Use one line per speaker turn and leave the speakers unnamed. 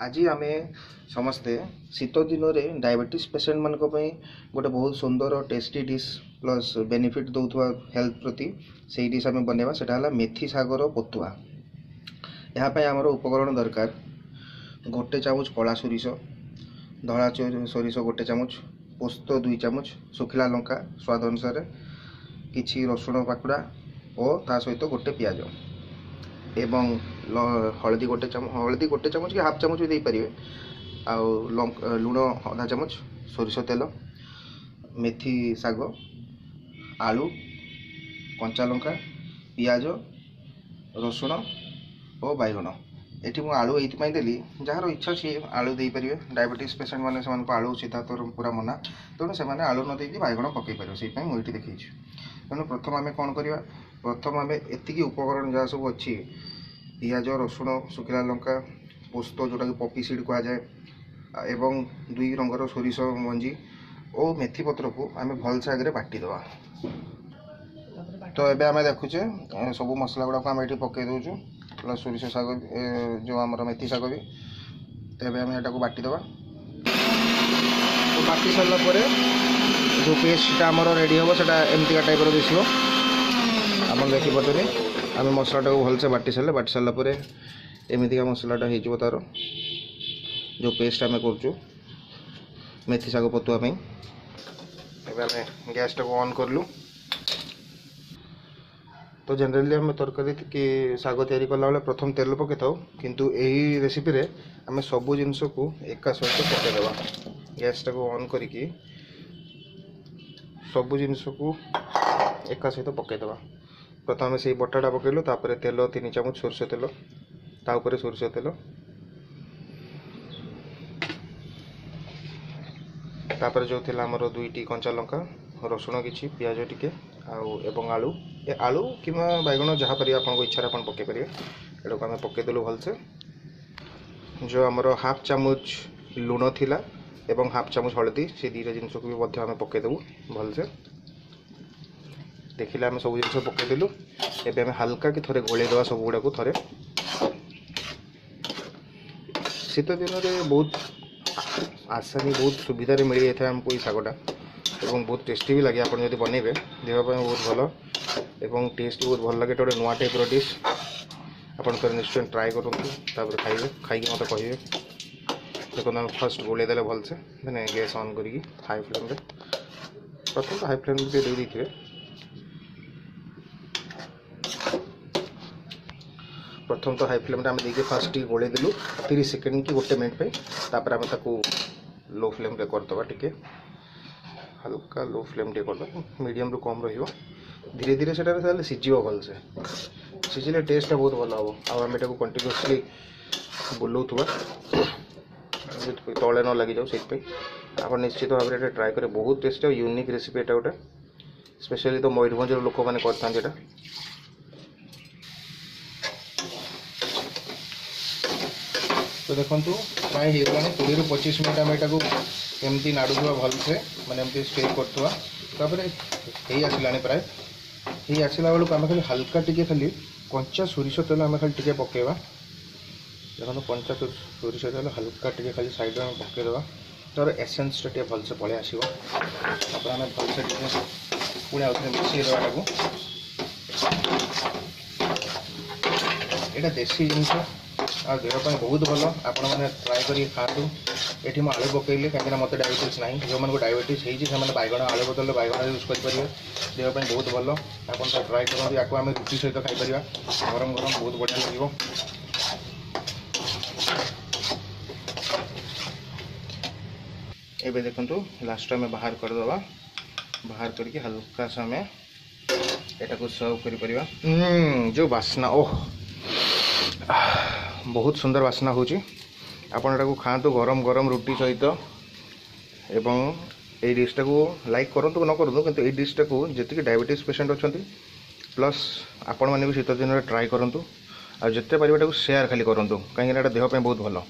आज आम समस्ते शीत दिन में डायबिटीज पेसेंट मान गोटे बहुत सुंदर टेस्टी डिश प्लस बेनिफिट दौथुआ हेल्थ प्रति से डिश आम बनवा सेटा मेथी सागर पतुआ। यहाँ आमर उपकरण दरकार गोटे चामच कला सोरिष, धला सोरिष गोटे चामच, पोस्त 2 चामच, सुखिला लंका स्वाद अनुसार, किछि रसुण पाकुड़ा और ता सहित गोटे पियाज एवं हलदी गोटे चामच कि हाफ चामच भी दे पारे, लुण आधा चामच, सोरिष तेल, मेथी साग, आलू, कंचा लंका, पियाज, रसुण और बैगण। एटी मुझे आलू ये देली जार इच्छा सी आलू दे पारे। डायबिटीज पेसेंट मैंने से आलू सीधा तो पूरा मना, तेणु से आलू न देकी बैगण पकई पारे से मुझे देखी। तेणु प्रथम आम कौन करवा, प्रथम आम एति उपकरण जहाँ सब अच्छी पियाज, रसुण, सुखिला लंका, पोस्त जोटा कि पपी सीड कह जाए एवं 2 रंगर सोरिष मंजी और मेथी पत्र को आम भलसे आगे बाटीदे। तो ये आम देखुचे सब मसला गुड़ाक आम ये पकई दूचु प्लस सोरिष शाग जो आम मेथी शाग भी। तो ये आम यहाँ बाटीदे। तो बाटी सारा जो पेस्टा आम रेडी हम से एमती टाइप दिशो आप देखिपे। आम मसलाटा को भलसे बाटी सारापर एमतीका मसलाटा हो तार जो पेस्ट आम कर मेथी शाग पतुआ। एवं आम गैसटा को ऑन करलु। तो जनरली आम तरकारी कि शाग तैयारी कला बेले प्रथम तेल पकई था, किंतु यही रेसिपी रे आम सबू जिनस को एका सहित पकईदेवा। गैसटा को ऑन करिकी सबू जिनस को एका सहित पकईदेवा। प्रथम से बटाटा पकईलु, तापर तेल 3 चामच सोरिष तेल, तापर सोरिष तेल, तापर जो थिला हमर 2टी कंचा लंका, रसुण किछि, पियाज टिके एवं आलू आलू कि बैगण जहाँ पर आपको इच्छा आप पकई पारे। एटा को आम पकईदेलु भलसे। जो आमर हाफ चामच लुण थिला एवं हाफ चामच हलदी से 2टा जिनस को भी आम पकईदेबु भलसे। देखिले आम सब जिन पकईदेलु। एबे आम हल्का कि थोड़े गोले देवा सब गुड़ा को थोड़े। शीत दिन में बहुत आसानी बहुत सुविधा मिल जाए आमको ये शागटा और बहुत टेस्टी भी लगे। आपड़ जब बनइबे देह बहुत भल एवं टेस्ट बहुत भल लगे। गोटे नुआ टाइप डिश आप निश्चय ट्राए करूँ, खाइबे, खाई मत कहे। देखो आम फर्स्ट गोले देले भलसे, मैंने गैस ऑन करी हाई फ्लेम रे। प्रथम तो हाई फ्लेम दे देते। प्रथम तो हाई फ्लेम आम देखिए फास्ट गोले देलु 30 सेकेंड कि 1 मिनट पे। तापर आम ताकू लो फ्लेम रे करदबा, टिके हल्का लो फ्लेम टे करदबा, मीडियम रु कम रहिबो। धीरे धीरे से सीझिबो भलसे। सीझिले टेस्ट बहुत भल हम। आम एटा कंटिन्यूअसली बुलाऊवा तले न लगी जाऊ से आप निश्चित भाव में ट्राए करें। बहुत टेस्ट और यूनिक रेसिपी एटा गोटे, स्पेशली तो मयूरभंज लोक मैंने करता। तो देखो प्राय होगा 20 ରୁ 25 मिनट आम यहाँ एमती नाड़ुवा भलसे मैंने एमती स्टे करते आसला प्राय ये आसला बेलू आम खाली हल्का टिके खाली कंचा सोरिष तेल आम खाली टिके पकेवा। देखो कंचा सोरिष तेल हल्का टिके खाली साइड में पकईदेवा, तार एसेंस टे भलसे पलि आसो। आम भलसे पुणी आउ थे मिसई देवाटा को। यहाँ देसी जिनस आ देहपाई बहुत भल। आपण मैंने ट्राए कर खातु। ये आलू पकईली कहीं मत डायबिटीज ना, जो मैंने डायबिटीज होती बैगण आलू बदल बैगण यूज करेंगे। देहपाई बहुत भल। आप ट्राए करूँ। या आम रुटी सहित खाईपर गरम गरम बहुत बढ़िया लगे। एबे देखंतु लास्ट में बाहर करदबा। बाहर करके हल्का सा आम एटा को सर्व करि परिबा। जो बास्ना ओह बहुत सुंदर बास्ना होची। आपण एटा को खातु गरम गरम रुटी सहित। एवं ये डिशटा को लाइक करूँ न करूँ, किंतु ये डिशटा को जी डायबिटीज पेसेंट अच्छा प्लस आपण मैंने भी शीत दिन में ट्राए करूँ। आ जिते पारे शेयर खाली करूँ, कहीं देहपाई बहुत भल।